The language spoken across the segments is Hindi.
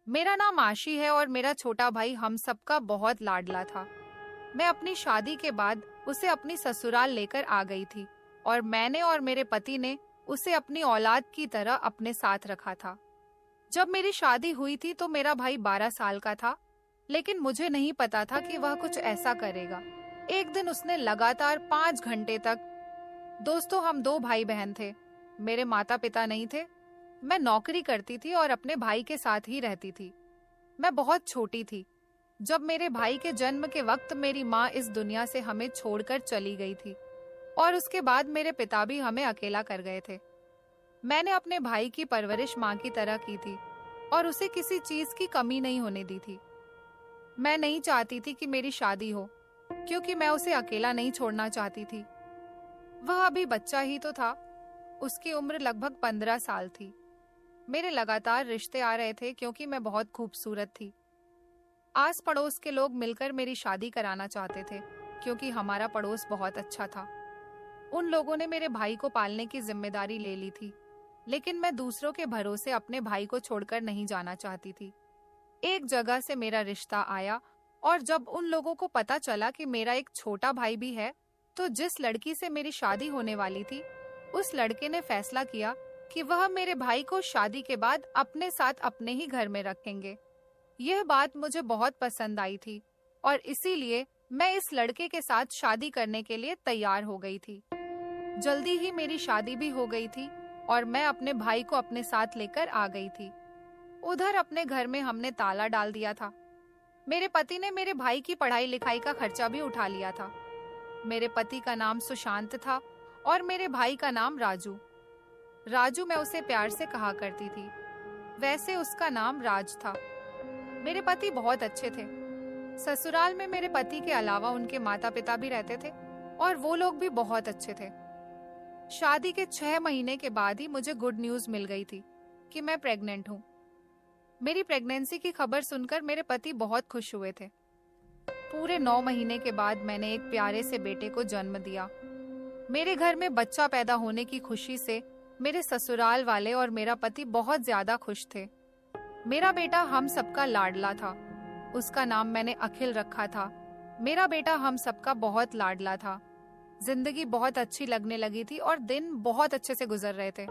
मेरा नाम आशी है और मेरा छोटा भाई हम सबका बहुत लाडला था। मैं अपनी शादी के बाद उसे अपनी ससुराल लेकर आ गई थी और मैंने और मेरे पति ने उसे अपनी औलाद की तरह अपने साथ रखा था। जब मेरी शादी हुई थी तो मेरा भाई 12 साल का था, लेकिन मुझे नहीं पता था कि वह कुछ ऐसा करेगा। एक दिन उसने लगातार 5 घंटे तक दोस्तों, हम दो भाई बहन थे। मेरे माता पिता नहीं थे। मैं नौकरी करती थी और अपने भाई के साथ ही रहती थी। मैं बहुत छोटी थी जब मेरे भाई के जन्म के वक्त मेरी माँ इस दुनिया से हमें छोड़कर चली गई थी और उसके बाद मेरे पिता भी हमें अकेला कर गए थे। मैंने अपने भाई की परवरिश माँ की तरह की थी और उसे किसी चीज की कमी नहीं होने दी थी। मैं नहीं चाहती थी कि मेरी शादी हो, क्योंकि मैं उसे अकेला नहीं छोड़ना चाहती थी। वह अभी बच्चा ही तो था। उसकी उम्र लगभग 15 साल थी। मेरे लगातार रिश्ते आ रहे थे क्योंकि मैं बहुत खूबसूरत थी। आस पड़ोस के लोग मिलकर मेरी शादी कराना चाहते थे क्योंकि हमारा पड़ोस बहुत अच्छा था। उन लोगों ने मेरे भाई को पालने की जिम्मेदारी ले ली थी, लेकिन मैं दूसरों के भरोसे अपने भाई को छोड़कर नहीं जाना चाहती थी। एक जगह से मेरा रिश्ता आया और जब उन लोगों को पता चला कि मेरा एक छोटा भाई भी है, तो जिस लड़की से मेरी शादी होने वाली थी, उस लड़के ने फैसला किया कि वह मेरे भाई को शादी के बाद अपने साथ अपने ही घर में रखेंगे। यह बात मुझे बहुत पसंद आई थी और इसीलिए मैं इस लड़के के साथ शादी करने के लिए तैयार हो गई थी। जल्दी ही मेरी शादी भी हो गई थी और मैं अपने भाई को अपने साथ लेकर आ गई थी। उधर अपने घर में हमने ताला डाल दिया था। मेरे पति ने मेरे भाई की पढ़ाई लिखाई का खर्चा भी उठा लिया था। मेरे पति का नाम सुशांत था और मेरे भाई का नाम राजू। राजू मैं उसे प्यार से कहा करती थी। वैसे उसका नाम राज था। मेरे पति बहुत अच्छे थे। ससुराल में मेरे पति के अलावा उनके माता पिता भी रहते थे और वो लोग भी बहुत अच्छे थे। शादी के 6 महीने के बाद ही मुझे गुड न्यूज मिल गई थी कि मैं प्रेग्नेंट हूँ। मेरी प्रेगनेंसी की खबर सुनकर मेरे पति बहुत खुश हुए थे। पूरे 9 महीने के बाद मैंने एक प्यारे से बेटे को जन्म दिया। मेरे घर में बच्चा पैदा होने की खुशी से मेरे ससुराल वाले और मेरा पति बहुत ज्यादा खुश थे। मेरा बेटा हम सबका लाडला था। उसका नाम मैंने अखिल रखा था। मेरा बेटा हम सबका बहुत लाडला था। जिंदगी बहुत अच्छी लगने लगी थी और दिन बहुत अच्छे से गुजर रहे थे।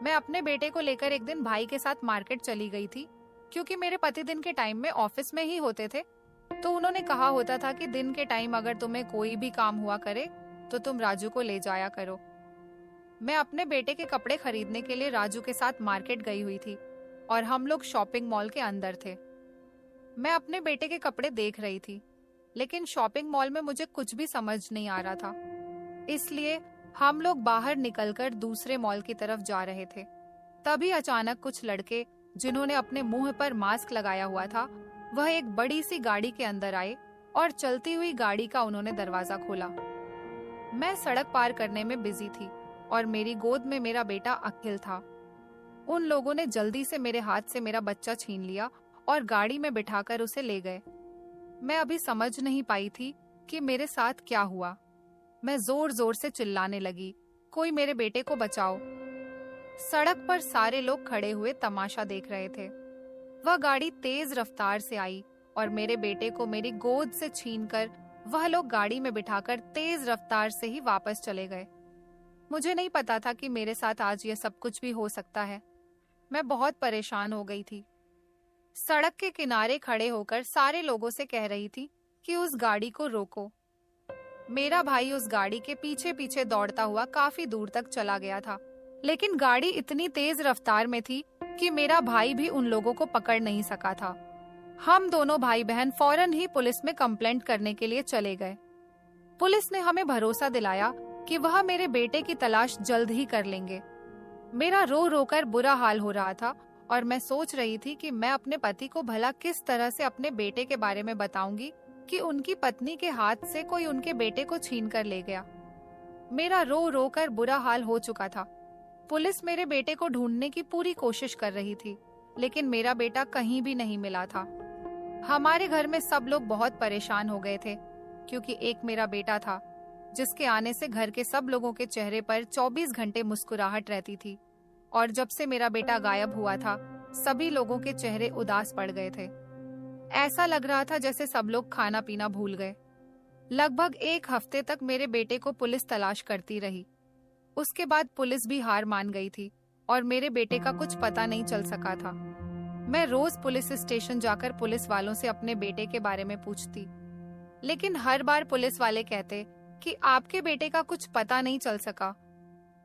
मैं अपने बेटे को लेकर एक दिन भाई के साथ मार्केट चली गई थी, क्योंकि मेरे पति दिन के टाइम में ऑफिस में ही होते थे। तो उन्होंने कहा होता था कि दिन के टाइम अगर तुम्हें कोई भी काम हुआ करे तो तुम राजू को ले जाया करो। मैं अपने बेटे के कपड़े खरीदने के लिए राजू के साथ मार्केट गई हुई थी और हम लोग शॉपिंग मॉल के अंदर थे। मैं अपने बेटे के कपड़े देख रही थी, लेकिन शॉपिंग मॉल में मुझे कुछ भी समझ नहीं आ रहा था। इसलिए हम लोग बाहर निकलकर दूसरे मॉल की तरफ जा रहे थे। तभी अचानक कुछ लड़के, जिन्होंने अपने मुंह पर मास्क लगाया हुआ था, वह एक बड़ी सी गाड़ी के अंदर आए और चलती हुई गाड़ी का उन्होंने दरवाजा खोला। मैं सड़क पार करने में बिजी थी और मेरी गोद में मेरा बेटा अखिल था। उन लोगों ने जल्दी से मेरे हाथ से मेरा बच्चा छीन लिया और गाड़ी में बिठाकर उसे ले गए। मैं अभी समझ नहीं पाई थी कि मेरे साथ क्या हुआ। मैं जोर जोर से चिल्लाने लगी, कोई मेरे बेटे को बचाओ। सड़क पर सारे लोग खड़े हुए तमाशा देख रहे थे। वह गाड़ी तेज रफ्तार से आई और मेरे बेटे को मेरी गोद से छीनकर वह लोग गाड़ी में बिठाकर तेज रफ्तार से ही वापस चले गए। मुझे नहीं पता था कि मेरे साथ आज यह सब कुछ भी हो सकता है। मैं बहुत परेशान हो गई थी। सड़क के किनारे खड़े होकर सारे लोगों से कह रही थी कि उस गाड़ी को रोको। मेरा भाई उस गाड़ी के पीछे पीछे दौड़ता हुआ काफी दूर तक चला गया था, लेकिन गाड़ी इतनी तेज रफ्तार में थी कि मेरा भाई भी उन लोगों को पकड़ नहीं सका था। हम दोनों भाई बहन फौरन ही पुलिस में कंप्लेंट करने के लिए चले गए। पुलिस ने हमें भरोसा दिलाया कि वह मेरे बेटे की तलाश जल्द ही कर लेंगे। मेरा रो रो कर बुरा हाल हो रहा था और मैं सोच रही थी कि मैं अपने पति को भला किस तरह से अपने बेटे के बारे में बताऊंगी कि उनकी पत्नी के हाथ से कोई उनके बेटे को छीन कर ले गया। मेरा रो रो कर बुरा हाल हो चुका था। पुलिस मेरे बेटे को ढूंढने की पूरी कोशिश कर रही थी, लेकिन मेरा बेटा कहीं भी नहीं मिला था। हमारे घर में सब लोग बहुत परेशान हो गए थे, क्योंकि एक मेरा बेटा था जिसके आने से घर के सब लोगों के चेहरे पर 24 घंटे मुस्कुराहट रहती थी। और जब से मेरा बेटा गायब हुआ था, सभी लोगों के चेहरे उदास पड़ गए थे। ऐसा लग रहा था जैसे सब लोग खाना पीना भूल गए। लगभग 1 हफ्ते तक मेरे बेटे को पुलिस तलाश करती रही। उसके बाद पुलिस भी हार मान गई थी और मेरे बेटे का कुछ पता नहीं चल सका था। मैं रोज पुलिस स्टेशन जाकर पुलिस वालों से अपने बेटे के बारे में पूछती, लेकिन हर बार पुलिस वाले कहते कि आपके बेटे का कुछ पता नहीं चल सका।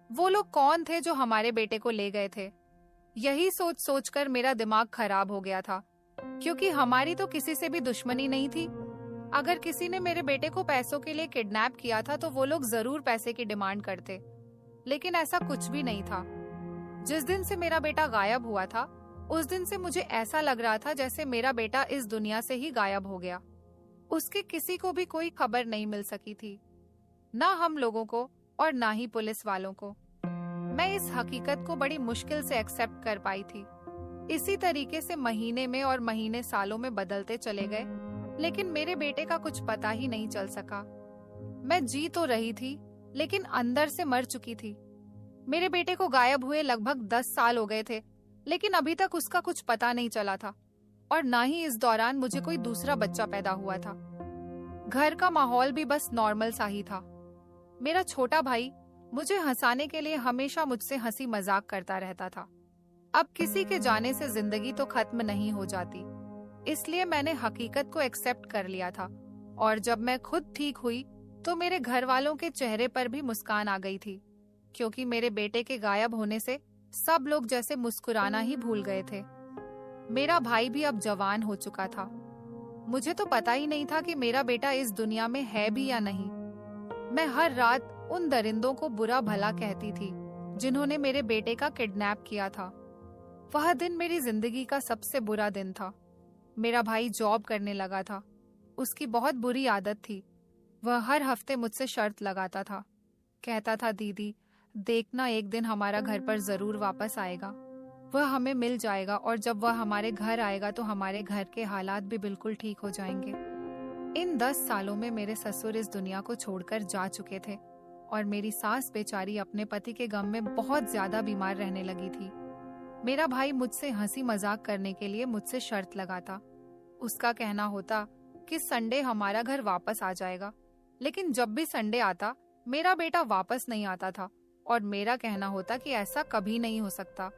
वो लोग कौन थे जो हमारे बेटे को ले गए थे? यही सोच सोचकर मेरा दिमाग खराब हो गया था, क्योंकि हमारी तो किसी से भी दुश्मनी नहीं थी। अगर किसी ने मेरे बेटे को पैसों के लिए किडनैप किया था तो वो लोग जरूर पैसे की डिमांड करते, लेकिन ऐसा कुछ भी नहीं था। जिस दिन से मेरा बेटा गायब हुआ था, उस दिन से मुझे ऐसा लग रहा था जैसे मेरा बेटा इस दुनिया से ही गायब हो गया। उसके किसी को भी कोई खबर नहीं मिल सकी थी, ना हम लोगों को और ना ही पुलिस वालों को। मैं इस हकीकत को बड़ी मुश्किल से एक्सेप्ट कर पाई थी। इसी तरीके से महीने में और महीने सालों में बदलते चले गए, लेकिन मेरे बेटे का कुछ पता ही नहीं चल सका। मैं जी तो रही थी, लेकिन अंदर से मर चुकी थी। मेरे बेटे को गायब हुए लगभग 10 साल हो गए थे, लेकिन अभी तक उसका कुछ पता नहीं चला था, और ना ही इस दौरान मुझे कोई दूसरा बच्चा पैदा हुआ था। घर का माहौल भी बस नॉर्मल सा ही था। मेरा छोटा भाई मुझे हंसाने के लिए हमेशा मुझसे हंसी मजाक करता रहता था। अब किसी के जाने से जिंदगी तो खत्म नहीं हो जाती, इसलिए मैंने हकीकत को एक्सेप्ट कर लिया था। और जब मैं खुद ठीक हुई तो मेरे घर वालों के चेहरे पर भी मुस्कान आ गई थी, क्योंकि मेरे बेटे के गायब होने से सब लोग जैसे मुस्कुराना ही भूल गए थे। मेरा भाई भी अब जवान हो चुका था। मुझे तो पता ही नहीं था कि मेरा बेटा इस दुनिया में है भी या नहीं। मैं हर रात उन दरिंदों को बुरा भला कहती थी जिन्होंने मेरे बेटे का किडनैप किया था। वह दिन मेरी जिंदगी का सबसे बुरा दिन था। मेरा भाई जॉब करने लगा था। उसकी बहुत बुरी आदत थी। वह हर हफ्ते मुझसे शर्त लगाता था। कहता था, दीदी देखना, एक दिन हमारा घर पर जरूर वापस आएगा। वह हमें मिल जाएगा, और जब वह हमारे घर आएगा तो हमारे घर के हालात भी बिल्कुल ठीक हो जाएंगे। इन 10 सालों में मेरे ससुर इस दुनिया को छोड़कर जा चुके थे, और मेरी सास बेचारी अपने पति के गम में बहुत ज्यादा बीमार रहने लगी थी। मेरा भाई मुझसे हंसी मजाक करने के लिए मुझसे शर्त लगाता। उसका कहना होता कि संडे हमारा घर वापस आ जाएगा, लेकिन जब भी संडे आता मेरा बेटा वापस नहीं आता था, और मेरा कहना होता कि ऐसा कभी नहीं हो सकता।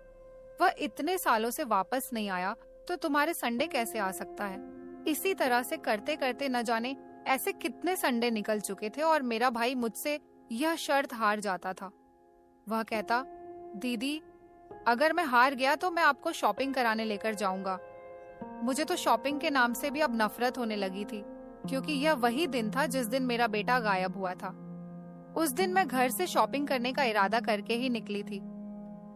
वह इतने सालों से वापस नहीं आया तो तुम्हारे संडे कैसे आ सकता है? इसी तरह से करते करते न जाने ऐसे कितने संडे निकल चुके थे, और मेरा भाई मुझसे यह शर्त हार जाता था। वह कहता, दीदी अगर मैं हार गया तो मैं आपको शॉपिंग कराने लेकर जाऊंगा। मुझे तो शॉपिंग के नाम से भी अब नफरत होने लगी थी, क्योंकि यह वही दिन था जिस दिन मेरा बेटा गायब हुआ था। उस दिन मैं घर से शॉपिंग करने का इरादा करके ही निकली थी।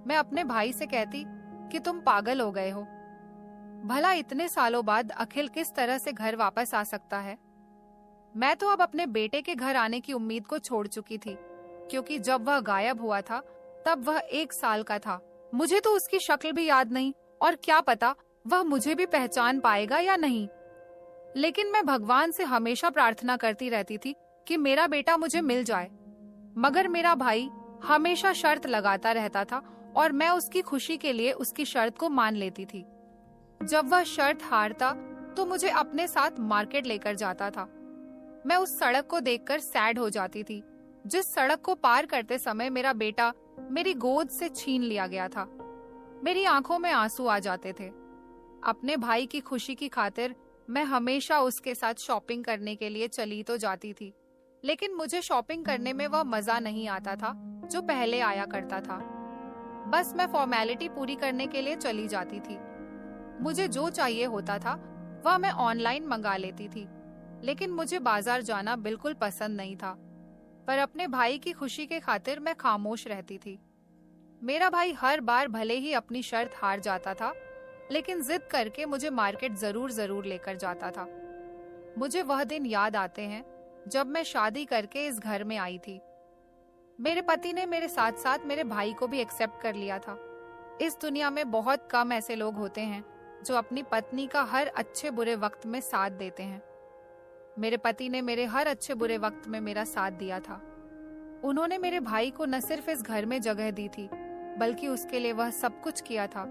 मैं अपने भाई से कहती कि तुम पागल हो गए हो। भला इतने सालों बाद अखिल किस तरह से घर वापस आ सकता है? मैं तो अब अपने बेटे के घर आने की उम्मीद को छोड़ चुकी थी, क्योंकि जब वह गायब हुआ था तब वह 1 साल का था। मुझे तो उसकी शक्ल भी याद नहीं, और क्या पता वह मुझे भी पहचान पाएगा या नहीं। लेकिन मैं भगवान से हमेशा प्रार्थना करती रहती थी कि मेरा बेटा मुझे मिल जाए, मगर मेरा भाई हमेशा शर्त लगाता रहता था, और मैं उसकी खुशी के लिए उसकी शर्त को मान लेती थी। जब वह शर्त हारता तो मुझे अपने साथ मार्केट लेकर जाता था। मैं उस सड़क को देखकर सैड हो जाती थी, जिस सड़क को पार करते समय मेरा बेटा मेरी गोद से छीन लिया गया था। मेरी आंखों में आंसू आ जाते थे। अपने भाई की खुशी की खातिर मैं हमेशा उसके साथ शॉपिंग करने के लिए चली तो जाती थी, लेकिन मुझे शॉपिंग करने में वह मजा नहीं आता था जो पहले आया करता था। बस मैं फॉर्मेलिटी पूरी करने के लिए चली जाती थी। मुझे जो चाहिए होता था वह मैं ऑनलाइन मंगा लेती थी, लेकिन मुझे बाजार जाना बिल्कुल पसंद नहीं था। पर अपने भाई की खुशी के खातिर मैं खामोश रहती थी। मेरा भाई हर बार भले ही अपनी शर्त हार जाता था, लेकिन जिद करके मुझे मार्केट जरूर लेकर जाता था। मुझे वह दिन याद आते हैं जब मैं शादी करके इस घर में आई थी। मेरे पति ने मेरे साथ साथ मेरे भाई को भी एक्सेप्ट कर लिया था। इस दुनिया में बहुत कम ऐसे लोग होते हैं जो अपनी पत्नी का हर अच्छे बुरे वक्त में साथ देते हैं। मेरे पति ने मेरे हर अच्छे बुरे वक्त में मेरा साथ दिया था। उन्होंने मेरे भाई को न सिर्फ इस घर में जगह दी थी, बल्कि उसके लिए वह सब कुछ किया था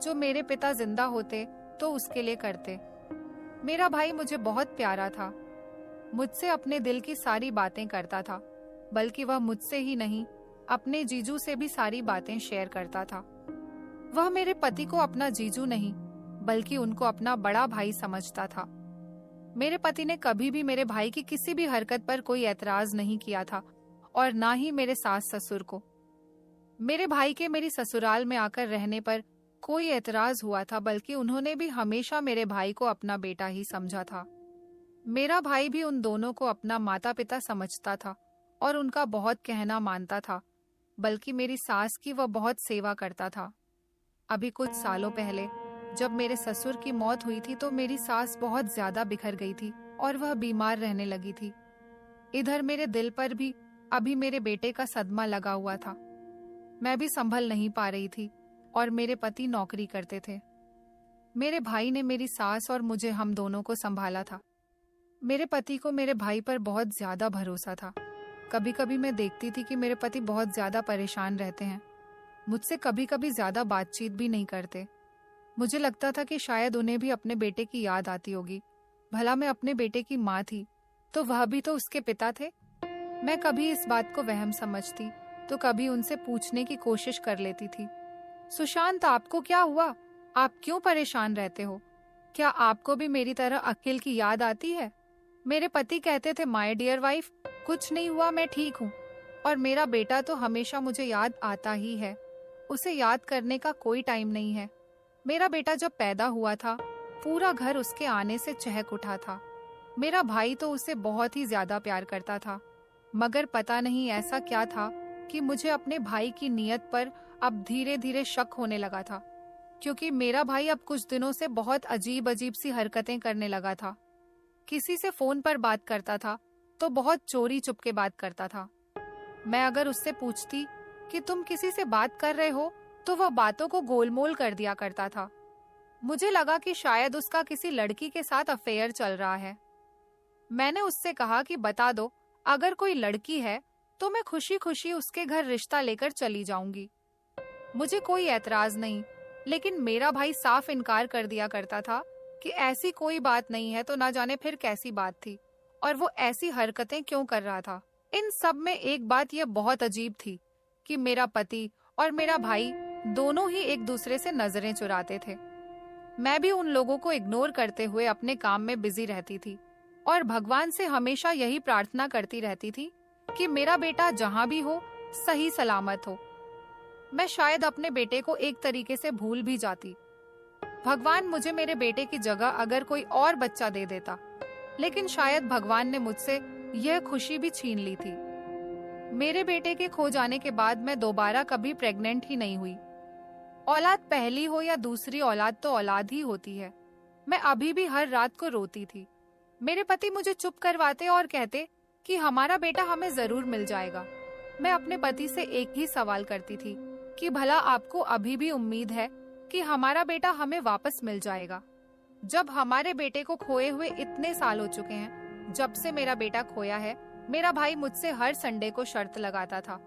जो मेरे पिता जिंदा होते तो उसके लिए करते। मेरा भाई मुझे बहुत प्यारा था, मुझसे अपने दिल की सारी बातें करता था, बल्कि वह मुझसे ही नहीं अपने जीजू से भी सारी बातें शेयर करता था। वह मेरे पति को अपना जीजू नहीं बल्कि उनको अपना बड़ा भाई समझता था। मेरे पति ने कभी भी मेरे भाई की किसी भी हरकत पर कोई ऐतराज नहीं किया था और ना ही मेरे सास ससुर को। मेरे भाई के मेरी ससुराल में आकर रहने पर कोई ऐतराज हुआ था, बल्कि उन्होंने भी हमेशा मेरे भाई को अपना बेटा ही समझा था। मेरा भाई भी उन दोनों को अपना माता पिता समझता था और उनका बहुत कहना मानता था, बल्कि मेरी सास की वह बहुत सेवा करता था। अभी कुछ सालों पहले जब मेरे ससुर की मौत हुई थी तो मेरी सास बहुत ज्यादा बिखर गई थी और वह बीमार रहने लगी थी। इधर मेरे दिल पर भी अभी मेरे बेटे का सदमा लगा हुआ था। मैं भी संभल नहीं पा रही थी और मेरे पति नौकरी करते थे। मेरे भाई ने मेरी सास और मुझे हम दोनों को संभाला था। मेरे पति को मेरे भाई पर बहुत ज्यादा भरोसा था। कभी कभी मैं देखती थी कि मेरे पति बहुत ज्यादा परेशान रहते हैं, मुझसे कभी कभी ज्यादा बातचीत भी नहीं करते। मुझे लगता था कि शायद उन्हें भी अपने बेटे की याद आती होगी। भला मैं अपने बेटे की माँ थी तो वह भी तो उसके पिता थे। मैं कभी इस बात को वहम समझती तो कभी उनसे पूछने की कोशिश कर लेती थी, सुशांत आपको क्या हुआ? आप क्यों परेशान रहते हो? क्या आपको भी मेरी तरह अखिल की याद आती है? मेरे पति कहते थे, माय डियर वाइफ, कुछ नहीं हुआ, मैं ठीक हूँ। और मेरा बेटा तो हमेशा मुझे याद आता ही है, उसे याद करने का कोई टाइम नहीं है। मेरा बेटा जब पैदा हुआ था पूरा घर उसके आने से चहक उठा था। मेरा भाई तो उसे बहुत ही ज्यादा प्यार करता था, मगर पता नहीं ऐसा क्या था कि मुझे अपने भाई की नीयत पर अब धीरे धीरे शक होने लगा था, क्योंकि मेरा भाई अब कुछ दिनों से बहुत अजीब अजीब सी हरकतें करने लगा था। किसी से फोन पर बात करता था तो बहुत चोरी चुपके बात करता था। मैं अगर उससे पूछती कि तुम किसी से बात कर रहे हो तो वह बातों को गोलमोल कर दिया करता था। मुझे लगा कि शायद उसका किसी लड़की के साथ अफेयर चल रहा है। मैंने उससे कहा कि बता दो, अगर कोई लड़की है तो मैं खुशी खुशी उसके घर रिश्ता लेकर चली जाऊंगी। मुझे कोई ऐतराज नहीं, लेकिन मेरा भाई साफ इनकार कर दिया करता था कि ऐसी कोई बात नहीं है, तो ना जाने फिर कैसी बात थी और वो ऐसी हरकतें क्यों कर रहा था। इन सब में एक बात यह बहुत अजीब थी कि मेरा पति और मेरा भाई दोनों ही एक दूसरे से नजरें चुराते थे। मैं भी उन लोगों को इग्नोर करते हुए अपने काम में बिजी रहती थी और भगवान से हमेशा यही प्रार्थना करती रहती थी कि मेरा बेटा जहाँ भी हो सही सलामत हो। मैं शायद अपने बेटे को एक तरीके से भूल भी जाती। भगवान मुझे मेरे बेटे की जगह अगर कोई और बच्चा दे देता, लेकिन शायद भगवान ने मुझसे यह खुशी भी छीन ली थी। मेरे बेटे के खो जाने के बाद मैं दोबारा कभी प्रेग्नेंट ही नहीं हुई। औलाद पहली हो या दूसरी औलाद तो औलाद ही होती है। मैं अभी भी हर रात को रोती थी। मेरे पति मुझे चुप करवाते और कहते कि हमारा बेटा हमें जरूर मिल जाएगा। मैं अपने पति से एक ही सवाल करती थी कि भला आपको अभी भी उम्मीद है कि हमारा बेटा हमें वापस मिल जाएगा? जब हमारे बेटे को खोए हुए इतने साल हो चुके हैं, जब से मेरा बेटा खोया है, मेरा भाई मुझसे हर संडे को शर्त लगाता था,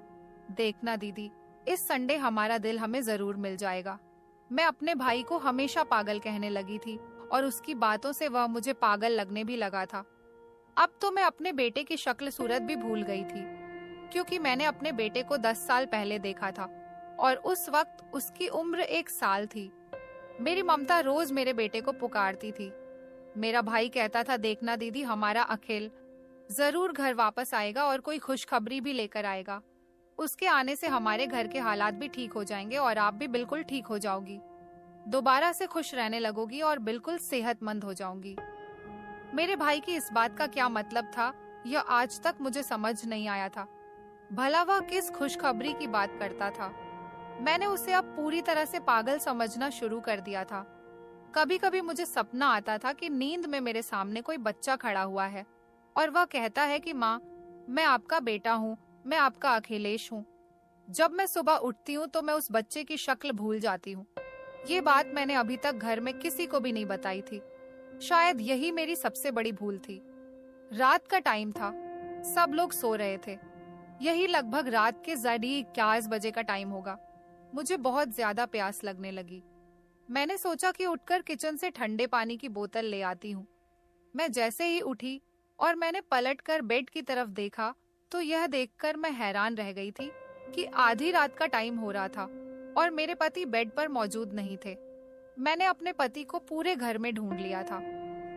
देखना दीदी, इस संडे हमारा दिल हमें जरूर मिल जाएगा। मैं अपने भाई को हमेशा पागल कहने लगी थी और उसकी बातों से वह मुझे पागल लगने भी लगा था। अब तो मैं अपने बेटे की शक्ल सूरत भी भूल गई थी, क्योंकि मैंने अपने बेटे को 10 साल पहले देखा था और उस वक्त उसकी उम्र 1 साल थी। मेरी ममता रोज मेरे बेटे को पुकारती थी। मेरा भाई कहता था, देखना दीदी, हमारा अखिल जरूर घर वापस आएगा और कोई खुशखबरी भी लेकर आएगा। उसके आने से हमारे घर के हालात भी ठीक हो जाएंगे और आप भी बिल्कुल ठीक हो जाओगी, दोबारा से खुश रहने लगोगी और बिल्कुल सेहतमंद हो जाऊंगी। मेरे भाई की इस बात का क्या मतलब था, यह आज तक मुझे समझ नहीं आया था। भला वह किस खुशखबरी की बात करता था? मैंने उसे अब पूरी तरह से पागल समझना शुरू कर दिया था। कभी कभी मुझे सपना आता था कि नींद में मेरे सामने कोई बच्चा खड़ा हुआ है और वह कहता है कि माँ, मैं आपका बेटा हूँ, मैं आपका अखिलेश हूँ। जब मैं सुबह उठती हूँ तो मैं उस बच्चे की शक्ल भूल जाती हूँ। ये बात मैंने अभी तक घर में किसी को भी नहीं बताई थी। शायद यही मेरी सबसे बड़ी भूल थी। रात का टाइम था, सब लोग सो रहे थे। यही लगभग रात के 11:15 बजे का टाइम होगा। मुझे बहुत ज्यादा प्यास लगने लगी। मैंने सोचा कि उठकर किचन से ठंडे पानी की बोतल ले आती हूँ। मैं जैसे ही उठी और मैंने पलटकर बेड की तरफ देखा तो यह देखकर मैं हैरान रह गई थी कि आधी रात का टाइम हो रहा था और मेरे पति बेड पर मौजूद नहीं थे। मैंने अपने पति को पूरे घर में ढूंढ लिया था,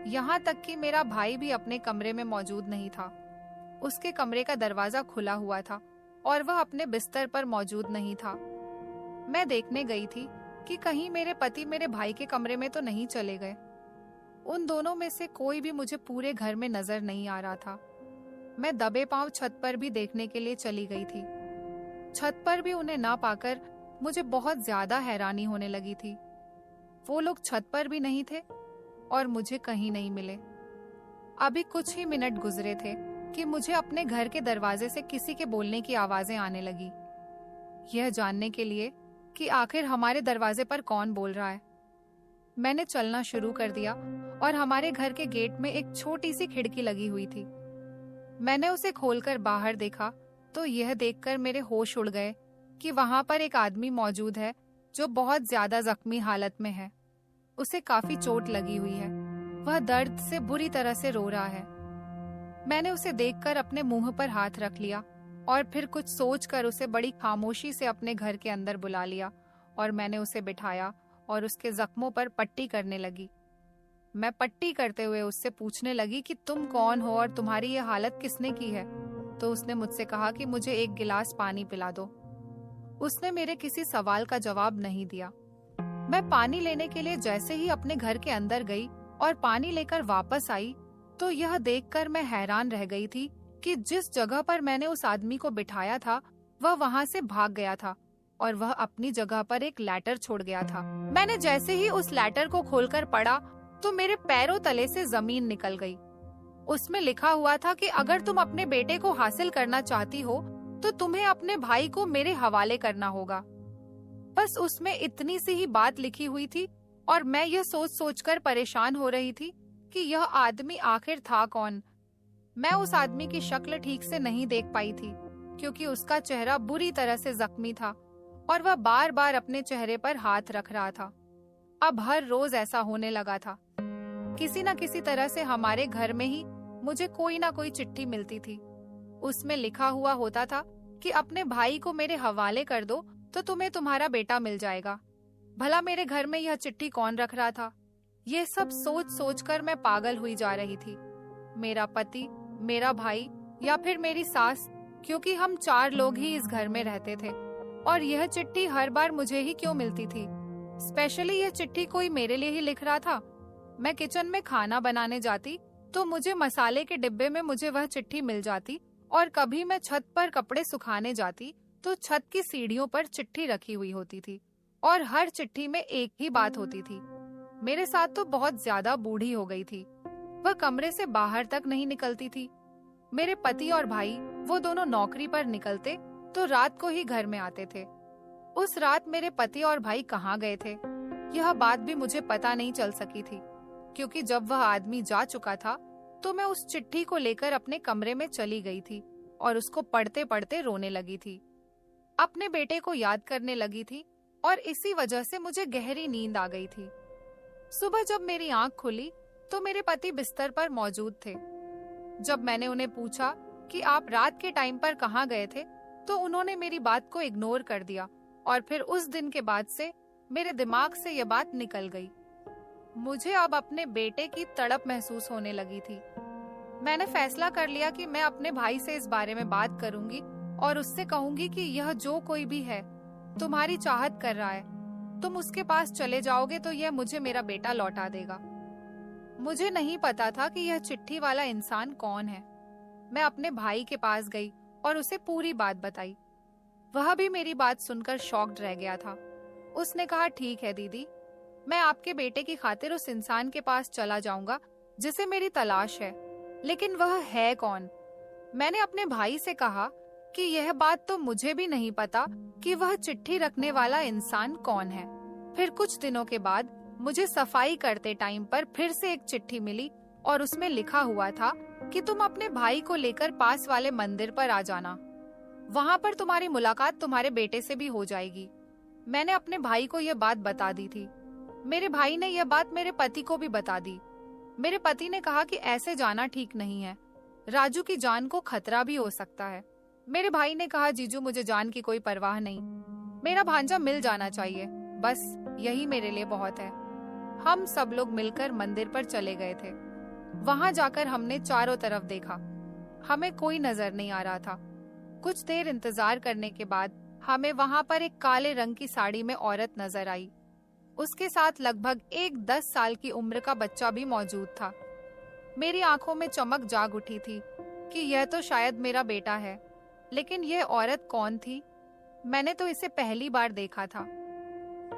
यहाँ तक कि मेरा भाई भी अपने कमरे में मौजूद नहीं था। उसके कमरे का दरवाजा खुला हुआ था और वह अपने बिस्तर पर मौजूद नहीं था। मैं देखने गई थी कि कहीं मेरे पति मेरे भाई के कमरे में तो नहीं चले गए। उन दोनों में से कोई भी मुझे पूरे घर में नजर नहीं आ रहा था। मैं दबे पांव छत पर भी देखने के लिए चली गई थी। छत पर भी उन्हें ना पाकर मुझे बहुत ज्यादा हैरानी होने लगी थी। वो लोग छत पर भी नहीं थे और मुझे कहीं नहीं मिले। अभी कुछ ही मिनट गुजरे थे कि मुझे अपने घर के दरवाजे से किसी के बोलने की आवाजें आने लगी, यह जानने के लिए कि आखिर हमारे दरवाजे पर कौन बोल रहा है। मैंने चलना शुरू कर दिया और हमारे घर के गेट में एक छोटी सी खिड़की लगी हुई थी। मैंने उसे खोलकर बाहर देखा तो यह देखकर मेरे होश उड़ गए कि वहां पर एक आदमी मौजूद है जो बहुत ज्यादा जख्मी हालत में है। उसे काफी चोट लगी हुई है। वह दर्द से बुरी तरह से रो रहा है। मैंने उसे देखकर अपने मुंह पर हाथ रख लिया और फिर कुछ सोचकर उसे बड़ी खामोशी से अपने घर के अंदर बुला लिया और मैंने उसे बिठाया और उसके जख्मों पर पट्टी करने लगी। मैं पट्टी करते हुए उससे पूछने लगी कि तुम कौन हो और तुम्हारी ये हालत किसने की है। तो उसने मुझसे कहा कि मुझे एक गिलास पानी पिला दो। उसने मेरे किसी सवाल का जवाब नहीं दिया। मैं पानी लेने के लिए जैसे ही अपने घर के अंदर गई और पानी लेकर वापस आई तो यह देखकर मैं हैरान रह गई थी कि जिस जगह पर मैंने उस आदमी को बिठाया था वह वहां से भाग गया था और वह अपनी जगह पर एक लैटर छोड़ गया था। मैंने जैसे ही उस लैटर को खोलकर पढ़ा तो मेरे पैरों तले से जमीन निकल गई। उसमें लिखा हुआ था कि अगर तुम अपने बेटे को हासिल करना चाहती हो तो तुम्हें अपने भाई को मेरे हवाले करना होगा। बस उसमें इतनी सी ही बात लिखी हुई थी और मैं यह सोच सोचकर परेशान हो रही थी कि यह आदमी आखिर था कौन। मैं उस आदमी की शक्ल ठीक से नहीं देख पाई थी क्योंकि उसका चेहरा बुरी तरह से जख्मी था और वह बार बार अपने चेहरे पर हाथ रख रहा था। अब हर रोज ऐसा होने लगा था। किसी न किसी तरह से हमारे घर में ही मुझे कोई ना कोई चिट्ठी मिलती थी। उसमें लिखा हुआ होता था कि अपने भाई को मेरे हवाले कर दो तो तुम्हें तुम्हारा बेटा मिल जाएगा। भला मेरे घर में यह चिट्ठी कौन रख रहा था? ये सब सोच सोच कर मैं पागल हुई जा रही थी। मेरा पति, मेरा भाई या फिर मेरी सास, क्योंकि हम 4 लोग ही इस घर में रहते थे और यह चिट्ठी हर बार मुझे ही क्यों मिलती थी? स्पेशली यह चिट्ठी कोई मेरे लिए ही लिख रहा था। मैं किचन में खाना बनाने जाती तो मुझे मसाले के डिब्बे में मुझे वह चिट्ठी मिल जाती और कभी मैं छत पर कपड़े सुखाने जाती तो छत की सीढ़ियों पर चिट्ठी रखी हुई होती थी और हर चिट्ठी में एक ही बात होती थी। मेरे साथ तो बहुत ज्यादा बूढ़ी हो गई थी। वह कमरे से बाहर तक नहीं निकलती थी। मेरे पति और भाई वो दोनों नौकरी पर निकलते तो रात को ही घर में आते थे। उस रात मेरे पति और भाई कहाँ गए थे यह बात भी मुझे पता नहीं चल सकी थी क्योंकि जब वह आदमी जा चुका था तो मैं उस चिट्ठी को लेकर अपने कमरे में चली गई थी और उसको पढ़ते पढ़ते रोने लगी थी। अपने बेटे को याद करने लगी थी और इसी वजह से मुझे गहरी नींद आ गई थी। सुबह जब मेरी आंख खुली तो मेरे पति बिस्तर पर मौजूद थे। जब मैंने उन्हें पूछा कि आप रात के टाइम पर कहाँ गए थे तो उन्होंने मेरी बात को इग्नोर कर दिया और फिर उस दिन के बाद से मेरे दिमाग से यह बात निकल गई। मुझे अब अपने बेटे की तड़प महसूस होने लगी थी। मैंने फैसला कर लिया कि मैं अपने भाई से इस बारे में बात करूंगी और उससे कहूंगी कि यह जो कोई भी है तुम्हारी चाहत कर रहा है। तुम उसके पास चले जाओगे तो यह मुझे मेरा बेटा लौटा देगा। मुझे नहीं पता था कि यह चिट्ठी वाला इंसान कौन है। मैं अपने भाई के पास गई और उसे पूरी बात बताई। वह भी मेरी बात सुनकर शॉक्ड रह गया था। उसने कहा, ठीक है दीदी, मैं आपके बेटे की खातिर उस इंसान के पास चला जाऊंगा जिसे मेरी तलाश है, लेकिन वह है कौन? मैंने अपने भाई से कहा कि यह बात तो मुझे भी नहीं पता कि वह चिट्ठी रखने वाला इंसान कौन है। फिर कुछ दिनों के बाद मुझे सफाई करते टाइम पर फिर से एक चिट्ठी मिली और उसमें लिखा हुआ था कि तुम अपने भाई को लेकर पास वाले मंदिर पर आ जाना, वहाँ पर तुम्हारी मुलाकात तुम्हारे बेटे से भी हो जाएगी। मैंने अपने भाई को यह बात बता दी थी। मेरे भाई ने यह बात मेरे पति को भी बता दी। मेरे पति ने कहा कि ऐसे जाना ठीक नहीं है, राजू की जान को खतरा भी हो सकता है। मेरे भाई ने कहा, जीजू मुझे जान की कोई परवाह नहीं, मेरा भांजा मिल जाना चाहिए, बस यही मेरे लिए बहुत है। हम सब लोग मिलकर मंदिर पर चले गए थे। वहां जाकर हमने चारों तरफ देखा, हमें कोई नजर नहीं आ रहा था। कुछ देर इंतजार करने के बाद हमें वहां पर एक काले रंग की साड़ी में औरत नजर आई। उसके साथ लगभग एक 10 साल की उम्र का बच्चा भी मौजूद था। मेरी आंखों में चमक जाग उठी थी कि यह तो शायद मेरा बेटा है, लेकिन यह औरत कौन थी? मैंने तो इसे पहली बार देखा था।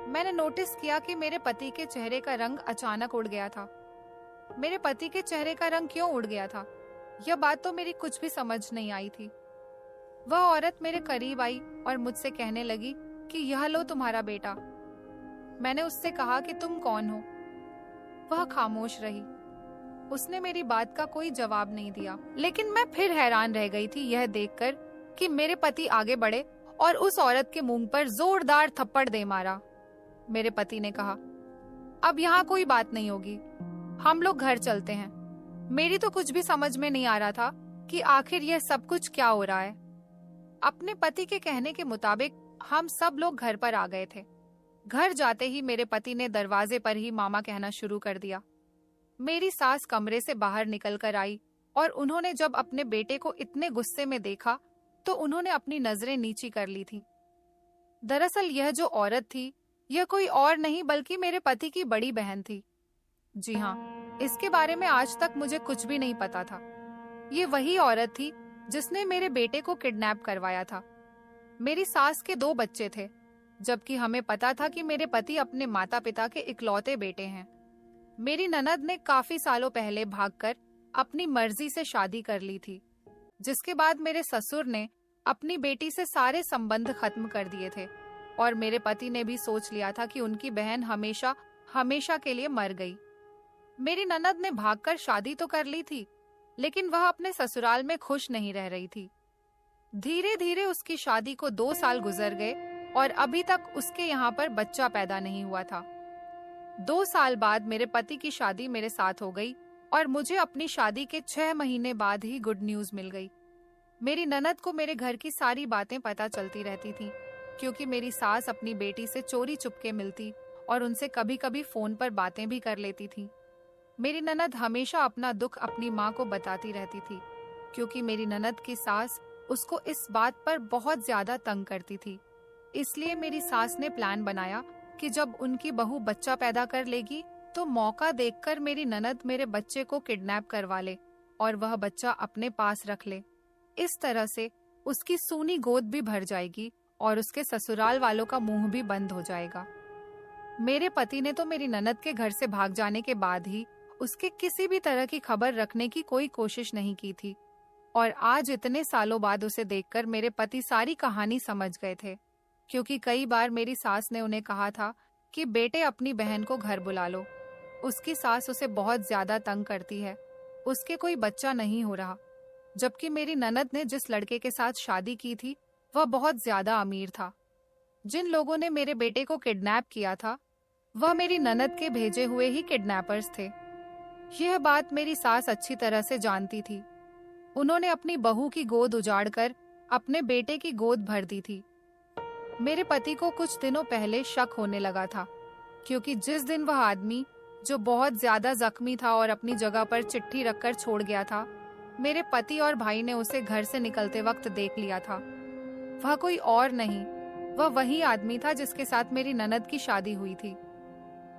मैंने नोटिस किया कि मेरे पति के चेहरे का रंग अचानक उड़ गया था। मेरे पति के चेहरे का रंग क्यों उड़ गया था, यह बात तो मेरी कुछ भी समझ नहीं आई थी। वह औरत मेरे करीब आई और मुझसे कहने लगी कि यह लो तुम्हारा बेटा। मैंने उससे कहा कि तुम कौन हो? वह खामोश रही। उसने मेरी बात का कोई जवाब नहीं दिया, लेकिन मैं फिर हैरान रह गई थी यह देखकर कि मेरे पति आगे बढ़े और उस औरत के मुंह पर जोरदार थप्पड़ दे मारा। मेरे पति ने कहा, अब यहाँ कोई बात नहीं होगी, हम लोग घर चलते हैं। मेरी तो कुछ भी समझ में नहीं आ रहा था कि आखिर यह सब कुछ क्या हो रहा है। अपने पति के कहने के मुताबिक हम सब लोग घर पर आ गए थे। घर जाते ही मेरे पति ने दरवाजे पर ही मामा कहना शुरू कर दिया। मेरी सास कमरे से बाहर निकल कर आई और उन्होंने जब अपने बेटे को इतने गुस्से में देखा तो उन्होंने अपनी नजरें नीची कर ली थी। दरअसल यह जो औरत थी, यह कोई और नहीं बल्कि मेरे पति की बड़ी बहन थी। जी हाँ, इसके बारे में आज तक मुझे कुछ भी नहीं पता था। ये वही औरत थी जिसने मेरे बेटे को किडनैप करवाया था। मेरी सास के 2 बच्चे थे, जबकि हमें पता था कि मेरे पति अपने माता पिता के इकलौते बेटे हैं। मेरी ननद ने काफी सालों पहले भागकर अपनी मर्जी से शादी कर ली थी, जिसके बाद मेरे ससुर ने अपनी बेटी से सारे संबंध खत्म कर दिए थे और मेरे पति ने भी सोच लिया था कि उनकी बहन हमेशा हमेशा के लिए मर गई। मेरी ननद ने भागकर शादी तो कर ली थी, लेकिन वह अपने ससुराल में खुश नहीं रह रही थी। धीरे धीरे उसकी शादी को 2 साल गुजर गए और अभी तक उसके यहाँ पर बच्चा पैदा नहीं हुआ था। 2 साल बाद मेरे पति की शादी मेरे साथ हो गई और मुझे अपनी शादी के 6 महीने बाद ही गुड न्यूज मिल गई। मेरी ननद को मेरे घर की सारी बातें पता चलती रहती थी, क्योंकि मेरी सास अपनी बेटी से चोरी चुपके मिलती और उनसे कभी कभी फोन पर बातें भी कर लेती थी। मेरी ननद हमेशा अपना दुख अपनी माँ को बताती रहती थी, क्योंकि मेरी ननद की सास उसको इस बात पर बहुत ज्यादा तंग करती थी। इसलिए मेरी सास ने प्लान बनाया कि जब उनकी बहू बच्चा पैदा कर लेगी तो मौका देखकर मेरी ननद मेरे बच्चे को किडनैप करवा ले और वह बच्चा अपने पास रख ले। इस तरह से उसकी सूनी गोद भी भर जाएगी और उसके ससुराल वालों का मुंह भी बंद हो जाएगा। मेरे पति ने तो मेरी ननद के घर से भाग जाने के बाद ही उसके किसी भी तरह की खबर रखने की कोई कोशिश नहीं की थी, और आज इतने सालों बाद उसे देखकर मेरे पति सारी कहानी समझ गए थे, क्योंकि कई बार मेरी सास ने उन्हें कहा था कि बेटे अपनी बहन को घर बुला लो। उसकी सास उसे बहुत ज्यादा तंग करती है, उसके कोई बच्चा नहीं हो रहा, जबकि मेरी ननद ने जिस लड़के के साथ शादी की थी वह बहुत ज्यादा अमीर था। जिन लोगों ने मेरे बेटे को किडनैप किया था वह मेरी ननद के भेजे हुए ही किडनैपर्स थे। यह बात मेरी सास अच्छी तरह से जानती थी। उन्होंने अपनी बहू की गोद उजाड़कर अपने बेटे की गोद भर दी थी। मेरे पति को कुछ दिनों पहले शक होने लगा था, क्योंकि जिस दिन वह आदमी जो बहुत ज्यादा जख्मी था और अपनी जगह पर चिट्ठी रखकर छोड़ गया था, मेरे पति और भाई ने उसे घर से निकलते वक्त देख लिया था। वह कोई और नहीं, वह वही आदमी था जिसके साथ मेरी ननद की शादी हुई थी।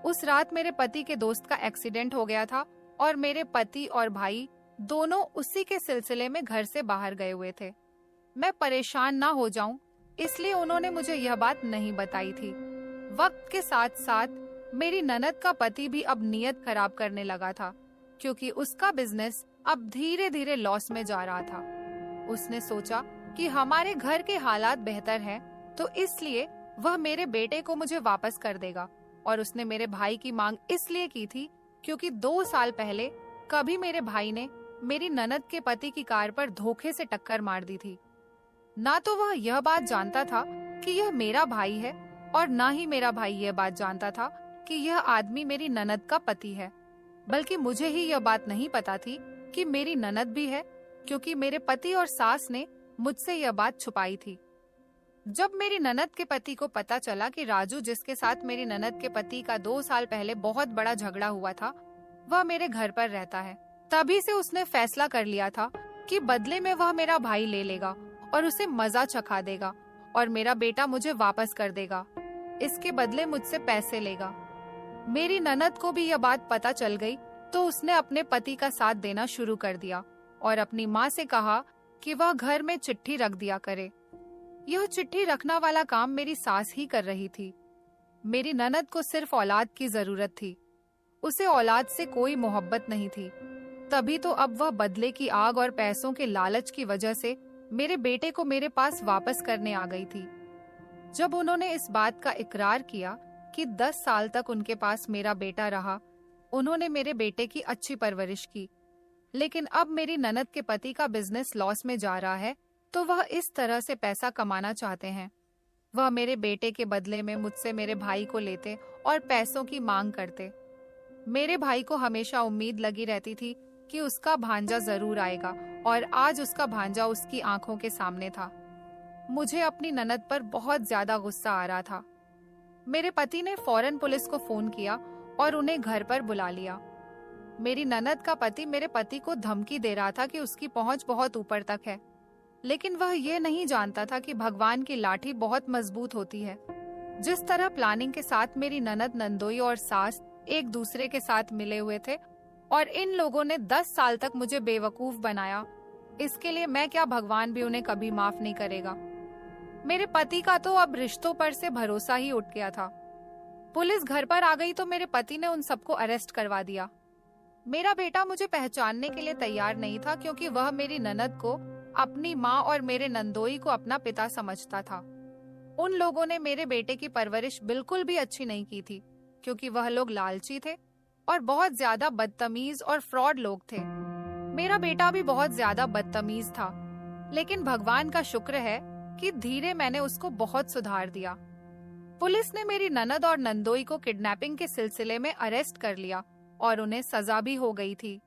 उस रात मेरे पति के दोस्त का एक्सीडेंट हो गया था और मेरे पति और भाई दोनों उसी के सिलसिले में घर से बाहर गए हुए थे। मैं परेशान ना हो जाऊं इसलिए उन्होंने मुझे यह बात नहीं बताई थी। वक्त के साथ साथ मेरी ननद का पति भी अब नियत खराब करने लगा था, क्योंकि उसका बिजनेस अब धीरे धीरे लॉस में जा रहा था। उसने सोचा कि हमारे घर के हालात बेहतर हैं, तो इसलिए वह मेरे बेटे को मुझे वापस कर देगा, और उसने मेरे भाई की मांग इसलिए की थी क्योंकि 2 साल पहले कभी मेरे भाई ने मेरी ननद के पति की कार पर धोखे से टक्कर मार दी थी। ना तो वह यह बात जानता था कि यह मेरा भाई है, और ना ही मेरा भाई यह बात जानता था कि यह आदमी मेरी ननद का पति है, बल्कि मुझे ही यह बात नहीं पता थी कि मेरी ननद भी है, क्योंकि मेरे पति और सास ने मुझसे यह बात छुपाई थी। जब मेरी ननद के पति को पता चला कि राजू, जिसके साथ मेरी ननद के पति का 2 साल पहले बहुत बड़ा झगड़ा हुआ था, वह मेरे घर पर रहता है, तभी से उसने फैसला कर लिया था कि बदले में वह मेरा भाई ले लेगा और उसे मजा चखा देगा और मेरा बेटा मुझे वापस कर देगा। इसके बदले मुझसे पैसे लेगा। मेरी ननद को भी यह बात पता चल गई तो उसने अपने पति का साथ देना शुरू कर दिया और अपनी माँ से कहा कि वह घर में चिट्ठी रख दिया करे। यह चिट्ठी रखना वाला काम मेरी सास ही कर रही थी। मेरी ननद को सिर्फ औलाद की जरूरत थी, उसे औलाद से कोई मोहब्बत नहीं थी। तभी तो अब वह बदले की आग और पैसों के लालच की वजह से मेरे बेटे को मेरे पास वापस करने आ गई थी। जब उन्होंने इस बात का इकरार किया कि 10 साल तक उनके पास मेरा बेटा रहा, उन्होंने मेरे बेटे की अच्छी परवरिश की, लेकिन अब मेरी ननद के पति का बिजनेस लॉस में जा रहा है तो वह इस तरह से पैसा कमाना चाहते हैं। वह मेरे बेटे के बदले में मुझसे मेरे भाई को लेते और पैसों की मांग करते। मेरे भाई को हमेशा उम्मीद लगी रहती थी कि उसका भांजा जरूर आएगा और आज उसका भांजा उसकी आंखों के सामने था। मुझे अपनी ननद पर बहुत ज्यादा गुस्सा आ रहा था। मेरे पति ने फौरन पुलिस को फोन किया और उन्हें घर पर बुला लिया। मेरी ननद का पति मेरे पति को धमकी दे रहा था कि उसकी पहुंच बहुत ऊपर तक है, लेकिन वह यह नहीं जानता था कि भगवान की लाठी बहुत मजबूत होती है। जिस तरह प्लानिंग के साथ मेरी ननद, नंदोई और सास एक दूसरे के साथ मिले हुए थे और इन लोगों ने 10 साल तक मुझे बेवकूफ बनाया, इसके लिए मैं क्या, भगवान भी उन्हें कभी माफ नहीं करेगा। मेरे पति का तो अब रिश्तों पर से भरोसा ही उठ गया था। पुलिस घर पर आ गई तो मेरे पति ने उन सबको अरेस्ट करवा दिया। मेरा बेटा मुझे पहचानने के लिए तैयार नहीं था, क्योंकि वह मेरी ननद को, अपनी माँ और मेरे नंदोई को अपना पिता समझता था। उन लोगों ने मेरे बेटे की परवरिश बिल्कुल भी अच्छी नहीं की थी, क्योंकि वह लोग लालची थे और बहुत ज्यादा बदतमीज और फ्रॉड लोग थे। मेरा बेटा भी बहुत ज्यादा बदतमीज था, लेकिन भगवान का शुक्र है कि धीरे मैंने उसको बहुत सुधार दिया। पुलिस ने मेरी ननद और नंदोई को किडनैपिंग के सिलसिले में अरेस्ट कर लिया और उन्हें सजा भी हो गई थी।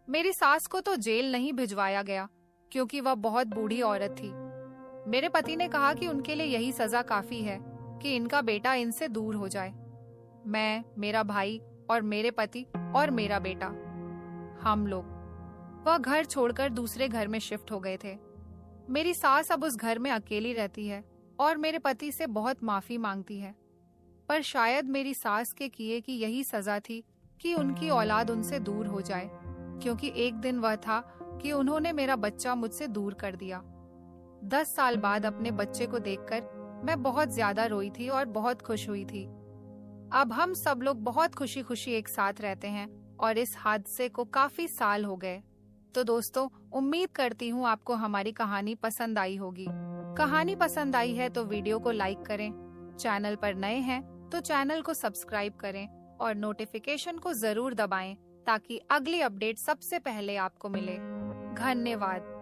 मेरी सास को तो जेल नहीं भिजवाया गया, क्योंकि वह बहुत बूढ़ी औरत थी। मेरे पति ने कहा कि उनके लिए यही सजा काफी है कि इनका बेटा इनसे दूर हो जाए। मैं, मेरा भाई और मेरे पति और मेरा बेटा, हम लोग वह घर छोड़कर दूसरे घर में शिफ्ट हो गए थे। मेरी सास अब उस घर में अकेली रहती है और मेरे पति से बहुत माफी मांगती है, पर शायद मेरी सास के किए की यही सजा थी कि उनकी औलाद उनसे दूर हो जाए, क्योंकि एक दिन वह था कि उन्होंने मेरा बच्चा मुझसे दूर कर दिया। 10 साल बाद अपने बच्चे को देखकर मैं बहुत ज्यादा रोई थी और बहुत खुश हुई थी। अब हम सब लोग बहुत खुशी खुशी एक साथ रहते हैं और इस हादसे को काफी साल हो गए। तो दोस्तों, उम्मीद करती हूँ आपको हमारी कहानी पसंद आई होगी। कहानी पसंद आई है तो वीडियो को लाइक करें, चैनल पर नए हैं तो चैनल को सब्सक्राइब करें और नोटिफिकेशन को जरूर दबाएं ताकि अगली अपडेट सबसे पहले आपको मिले। धन्यवाद।